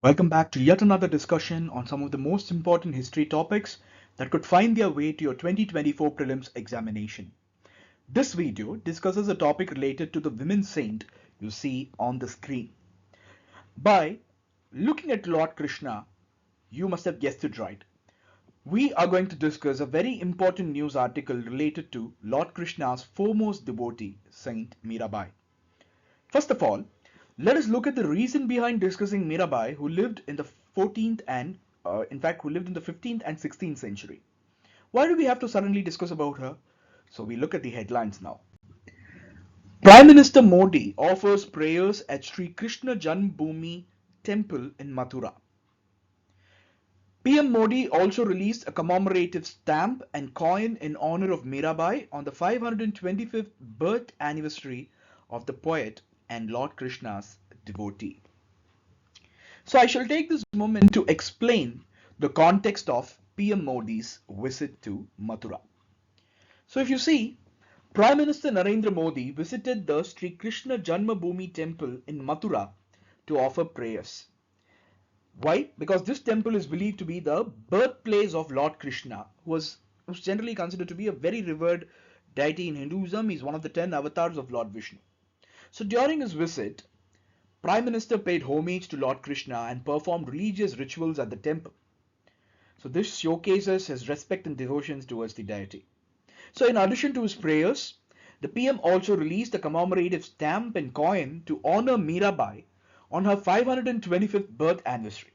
Welcome back to yet another discussion on some of the most important history topics that could find their way to your 2024 prelims examination. This video discusses a topic related to the women saint you see on the screen. By looking at Lord Krishna, you must have guessed it right. We are going to discuss a very important news article related to Lord Krishna's foremost devotee, Saint Mirabai. First of all, let us look at the reason behind discussing Mirabai, who lived in the 14th and, who lived in the 15th and 16th century. Why do we have to suddenly discuss about her? So we look at the headlines now. Prime Minister Modi offers prayers at Sri Krishna Janmabhoomi Temple in Mathura. PM Modi also released a commemorative stamp and coin in honor of Mirabai on the 525th birth anniversary of the poet and Lord Krishna's devotee. So I shall take this moment to explain the context of PM Modi's visit to Mathura. So if you see, Prime Minister Narendra Modi visited the Sri Krishna Janmabhoomi temple in Mathura to offer prayers. Why? Because this temple is believed to be the birthplace of Lord Krishna, who was generally considered to be a very revered deity in Hinduism. He's one of the 10 avatars of Lord Vishnu. So during his visit, Prime Minister paid homage to Lord Krishna and performed religious rituals at the temple. So this showcases his respect and devotions towards the deity. So in addition to his prayers, the PM also released a commemorative stamp and coin to honor Mirabai on her 525th birth anniversary.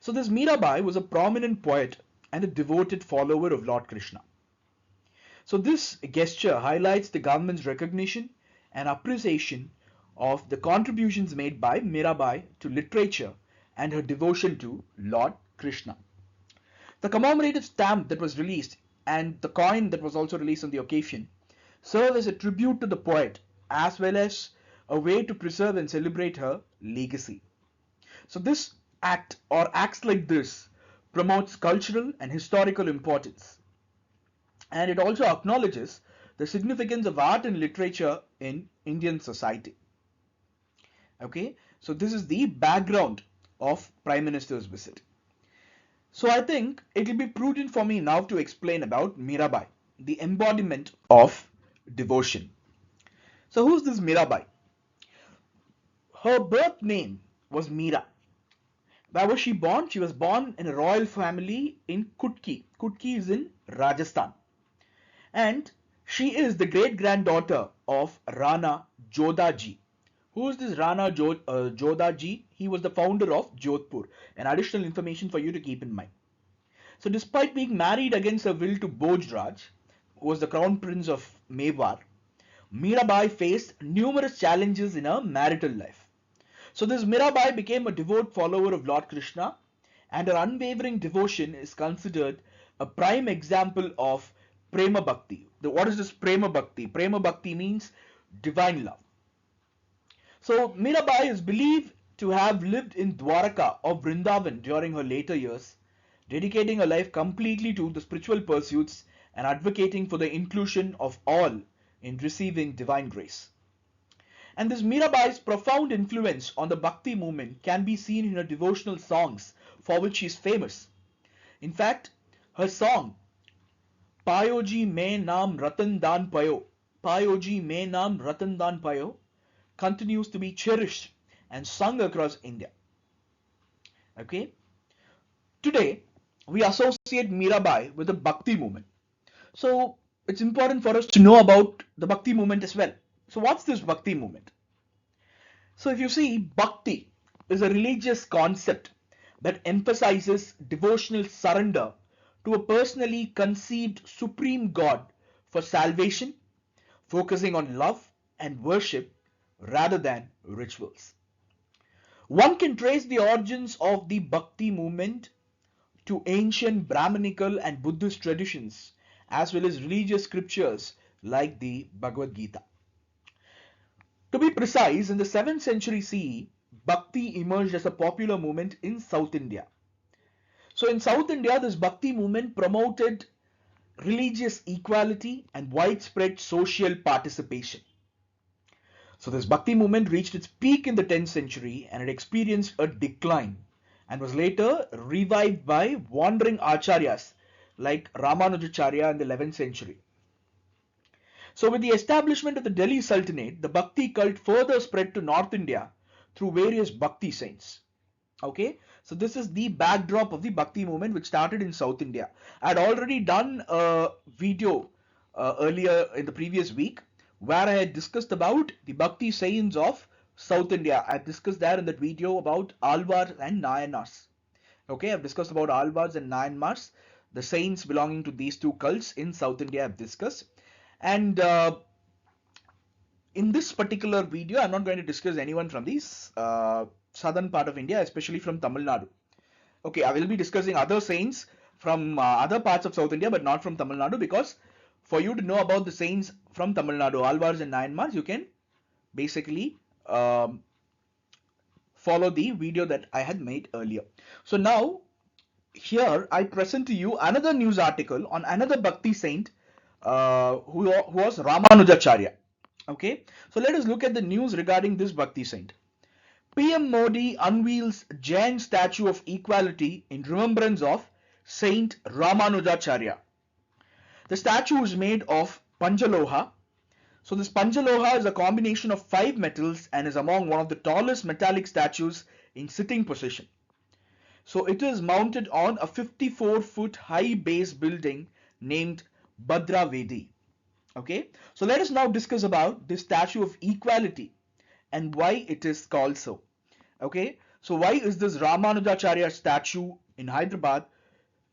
So this Mirabai was a prominent poet and a devoted follower of Lord Krishna. So this gesture highlights the government's recognition and appreciation of the contributions made by Mirabai to literature and her devotion to Lord Krishna. The commemorative stamp that was released and the coin that was also released on the occasion serve as a tribute to the poet as well as a way to preserve and celebrate her legacy. So this act or acts like this promotes cultural and historical importance, and it also acknowledges the significance of art and literature in Indian society. Okay, so this is the background of Prime Minister's visit. So I think it will be prudent for me now to explain about Mirabai, the embodiment of devotion. So who's this Mirabai? Her birth name was Mira. Where was she born? She was born in a royal family in Kutki. Kutki is in Rajasthan. And she is the great-granddaughter of Rana Jodhaji. Who is this Rana Jodhaji? He was the founder of Jodhpur. An additional information for you to keep in mind. So despite being married against her will to Bhojraj, who was the crown prince of Mewar, Mirabai faced numerous challenges in her marital life. So this Mirabai became a devout follower of Lord Krishna, and her unwavering devotion is considered a prime example of Prema Bhakti. What is this Prema Bhakti? Prema Bhakti means divine love. So Mirabai is believed to have lived in Dwaraka or Vrindavan during her later years, dedicating her life completely to the spiritual pursuits and advocating for the inclusion of all in receiving divine grace. And this Mirabai's profound influence on the Bhakti movement can be seen in her devotional songs for which she is famous. In fact, her song Payoji Mein Naam Ratan Dan Payo, Payoji Mein Naam Ratan Dan Payo continues to be cherished and sung across India. Okay? Today, we associate Mirabai with the Bhakti movement. So, it's important for us to know about the Bhakti movement as well. So, what's this Bhakti movement? So, if you see, Bhakti is a religious concept that emphasizes devotional surrender to a personally conceived supreme God for salvation, focusing on love and worship rather than rituals. One can trace the origins of the Bhakti movement to ancient Brahminical and Buddhist traditions as well as religious scriptures like the Bhagavad Gita. To be precise, in the 7th century CE, Bhakti emerged as a popular movement in South India. So in South India, this Bhakti movement promoted religious equality and widespread social participation. So this Bhakti movement reached its peak in the 10th century and it experienced a decline and was later revived by wandering acharyas like Ramanujacharya in the 11th century. So with the establishment of the Delhi Sultanate, the Bhakti cult further spread to North India through various Bhakti saints. Okay, so this is the backdrop of the Bhakti movement which started in South India. I had already done a video earlier in the previous week where I had discussed about the Bhakti saints of South India. I discussed there in that video about Alvars and Nayanars. Okay, I've discussed about Alvars and Nayanars, the saints belonging to these two cults in South India I've discussed. And in this particular video, I'm not going to discuss anyone from the southern part of India, especially from Tamil Nadu. Okay, I will be discussing other saints from other parts of South India, but not from Tamil Nadu, because for you to know about the saints from Tamil Nadu, Alvars and Nayanmars, you can basically follow the video that I had made earlier. So now, here I present to you another news article on another Bhakti saint who was Ramanujacharya. Okay, so let us look at the news regarding this Bhakti saint. PM Modi unveils Jain statue of equality in remembrance of Saint Ramanujacharya. The statue is made of Panchaloha. So this Panchaloha is a combination of 5 metals and is among one of the tallest metallic statues in sitting position. So it is mounted on a 54-foot high base building named Bhadravedi. Okay, so let us now discuss about this statue of equality and why it is called so. Okay, so why is this Ramanujacharya statue in Hyderabad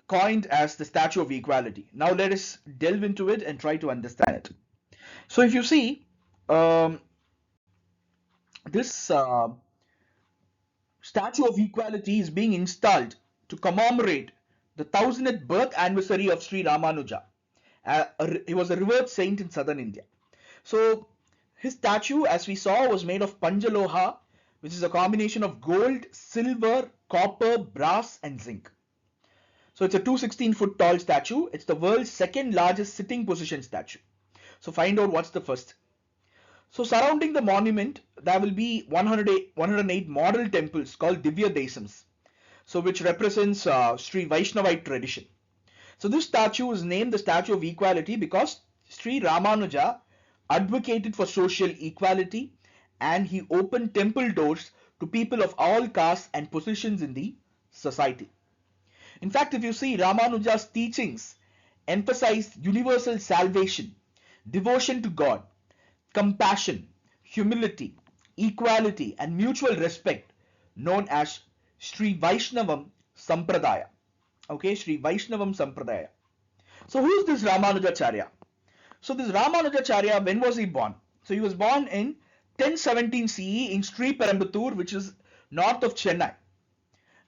coined as the Statue of Equality? Now let us delve into it and try to understand it. So if you see, this Statue of Equality is being installed to commemorate the 1000th birth anniversary of Sri Ramanuja. He was a revered saint in southern India. So his statue, as we saw, was made of Panchaloha, which is a combination of gold, silver, copper, brass and zinc. So it's a 216-foot tall statue. It's the world's second largest sitting position statue. So find out what's the first. So surrounding the monument, there will be 108 model temples called Divya Desams, so which represents Sri Vaishnavite tradition. So this statue is named the Statue of Equality because Sri Ramanuja advocated for social equality and he opened temple doors to people of all castes and positions in the society. In fact, if you see, Ramanuja's teachings emphasized universal salvation, devotion to God, compassion, humility, equality and mutual respect, known as Sri Vaishnavam Sampradaya. Okay, Sri Vaishnavam Sampradaya. So who is this Ramanujacharya? So this Ramanujacharya, when was he born? So he was born in 1017 CE in Sri Perambuttur, which is north of Chennai.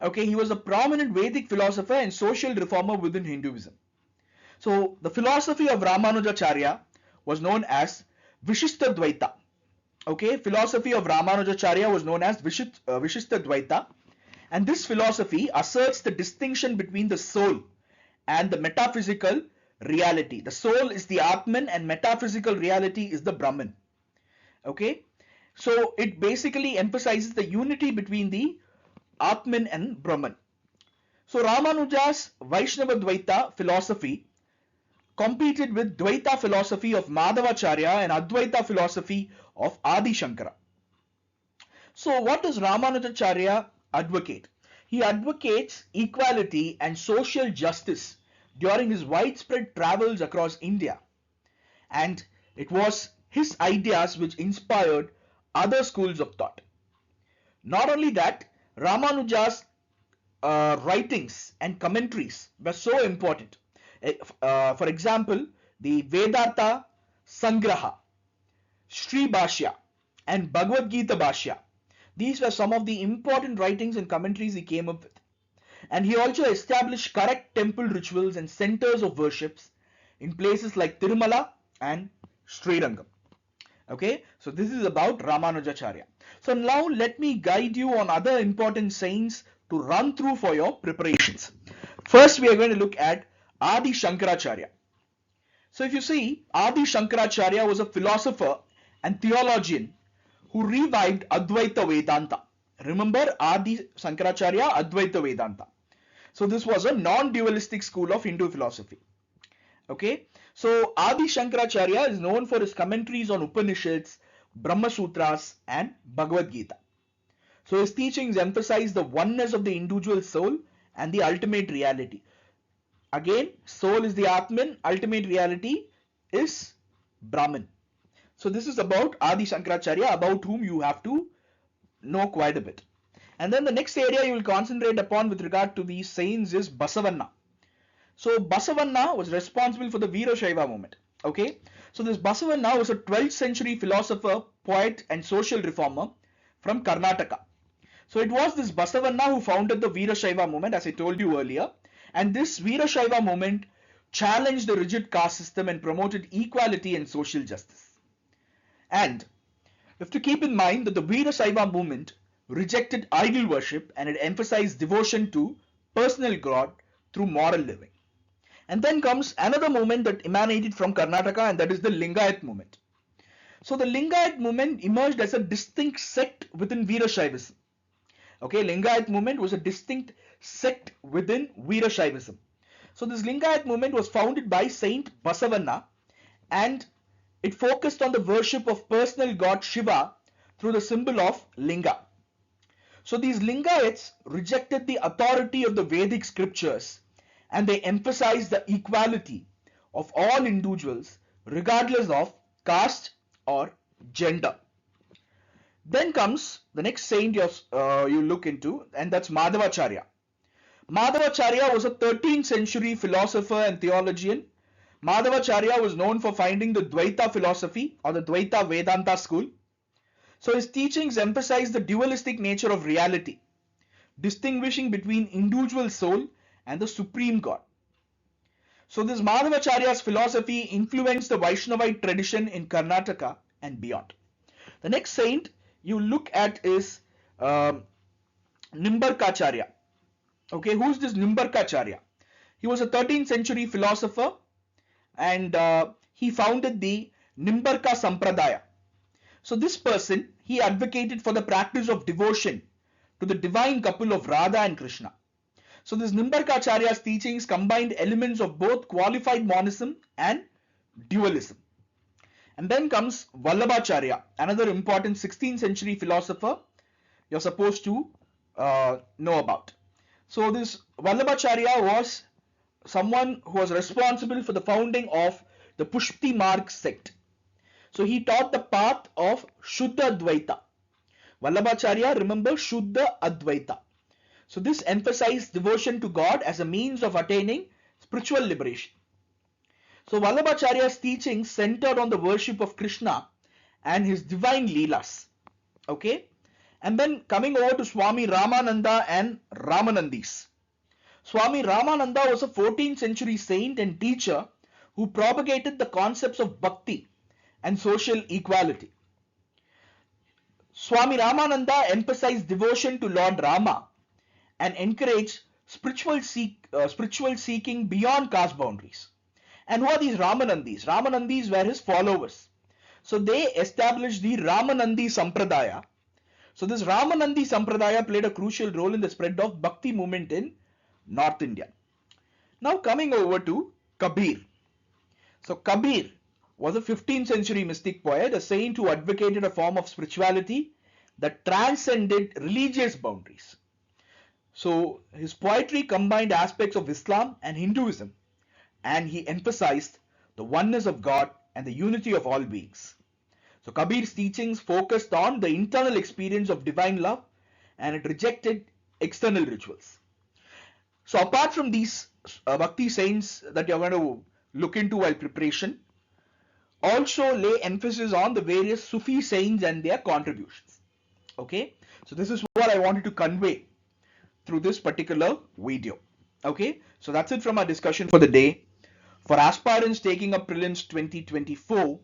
Okay, he was a prominent Vedic philosopher and social reformer within Hinduism. So the philosophy of Ramanujacharya was known as Vishishtadvaita. Okay, philosophy of Ramanujacharya was known as Vishishtadvaita, and this philosophy asserts the distinction between the soul and the metaphysical reality. The soul is the Atman and metaphysical reality is the Brahman. Okay, so it basically emphasizes the unity between the Atman and Brahman. So Ramanuja's Vaishnava Dvaita philosophy competed with Dvaita philosophy of Madhavacharya and Advaita philosophy of Adi Shankara. So what does Ramanujacharya advocate? He advocates equality and social justice during his widespread travels across India. And it was his ideas which inspired other schools of thought. Not only that, Ramanuja's writings and commentaries were so important. For example, the Vedanta Sangraha, Sri Bhashya and Bhagavad Gita Bhashya. These were some of the important writings and commentaries he came up with. And he also established correct temple rituals and centers of worships in places like Tirumala and Srirangam. Okay, so this is about Ramanujacharya. So now let me guide you on other important saints to run through for your preparations. First, we are going to look at Adi Shankaracharya. So if you see, Adi Shankaracharya was a philosopher and theologian who revived Advaita Vedanta. Remember Adi Shankaracharya Advaita Vedanta. So this was a non-dualistic school of Hindu philosophy. Okay, so Adi Shankaracharya is known for his commentaries on Upanishads, Brahma Sutras, and Bhagavad Gita. So his teachings emphasize the oneness of the individual soul and the ultimate reality. Again, soul is the Atman, ultimate reality is Brahman. So this is about Adi Shankaracharya, about whom you have to know quite a bit. And then the next area you will concentrate upon with regard to these saints is Basavanna. So Basavanna was responsible for the Veerashaiva movement. Okay, so this Basavanna was a 12th century philosopher, poet, and social reformer from Karnataka. So it was this Basavanna who founded the Veerashaiva movement, as I told you earlier. And this Veerashaiva movement challenged the rigid caste system and promoted equality and social justice. And you have to keep in mind that the Veerashaiva movement rejected idol worship and it emphasized devotion to personal God through moral living. And then comes another movement that emanated from Karnataka, and that is the Lingayat movement. So the Lingayat movement emerged as a distinct sect within Veerashaivism. Okay, Lingayat movement was a distinct sect within Veerashaivism. So this Lingayat movement was founded by Saint Basavanna, and it focused on the worship of personal god Shiva through the symbol of Linga. So these Lingayats rejected the authority of the Vedic scriptures, and they emphasized the equality of all individuals regardless of caste or gender. Then comes the next saint you look into, and that's Madhavacharya. Madhavacharya was a 13th century philosopher and theologian. Madhavacharya was known for finding the Dvaita philosophy or the Dvaita Vedanta school. So his teachings emphasize the dualistic nature of reality, distinguishing between individual soul and the supreme God. So this Madhavacharya's philosophy influenced the Vaishnavite tradition in Karnataka and beyond. The next saint you look at is Nimbarkacharya. Okay, who's this Nimbarkacharya? He was a 13th century philosopher, and he founded the Nimbarka Sampradaya. So this person, he advocated for the practice of devotion to the divine couple of Radha and Krishna. So this Nimbarkacharya's teachings combined elements of both qualified monism and dualism. And then comes Vallabhacharya, another important 16th century philosopher you're supposed to know about. So this Vallabhacharya was someone who was responsible for the founding of the Pushti Marg sect. So he taught the path of Shuddha Advaita. Vallabhacharya, remember, Shuddha Advaita. So this emphasized devotion to God as a means of attaining spiritual liberation. So Vallabhacharya's teachings centered on the worship of Krishna and his divine leelas. Okay, and then coming over to Swami Ramananda and Ramanandis. Swami Ramananda was a 14th century saint and teacher who propagated the concepts of Bhakti and social equality. Swami Ramananda emphasized devotion to Lord Rama and encouraged spiritual seeking beyond caste boundaries. And who are these Ramanandis? Ramanandis were his followers. So they established the Ramanandi Sampradaya. So this Ramanandi Sampradaya played a crucial role in the spread of Bhakti movement in North India. Now coming over to Kabir. So Kabir was a 15th century mystic poet, a saint who advocated a form of spirituality that transcended religious boundaries. So his poetry combined aspects of Islam and Hinduism, and he emphasized the oneness of God and the unity of all beings. So Kabir's teachings focused on the internal experience of divine love, and it rejected external rituals. So apart from these Bhakti saints that you're going to look into while preparation, also lay emphasis on the various Sufi saints and their contributions. Okay, so this is what I wanted to convey through this particular video. Okay, so that's it from our discussion for the day. For aspirants taking up Prelims 2024,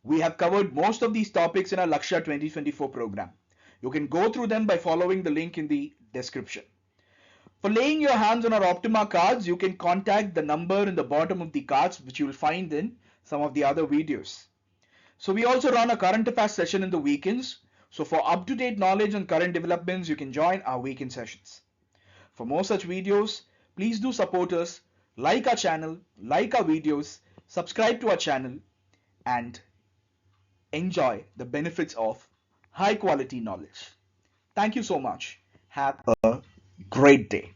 we have covered most of these topics in our Lakshya 2024 program. You can go through them by following the link in the description. For laying your hands on our Optima cards, you can contact the number in the bottom of the cards, which you will find in some of the other videos. So we also run a current affairs session in the weekends. So for up-to-date knowledge on current developments, you can join our weekend sessions. For more such videos, please do support us, like our channel, like our videos, subscribe to our channel, and enjoy the benefits of high quality knowledge. Thank you so much. Have a great day.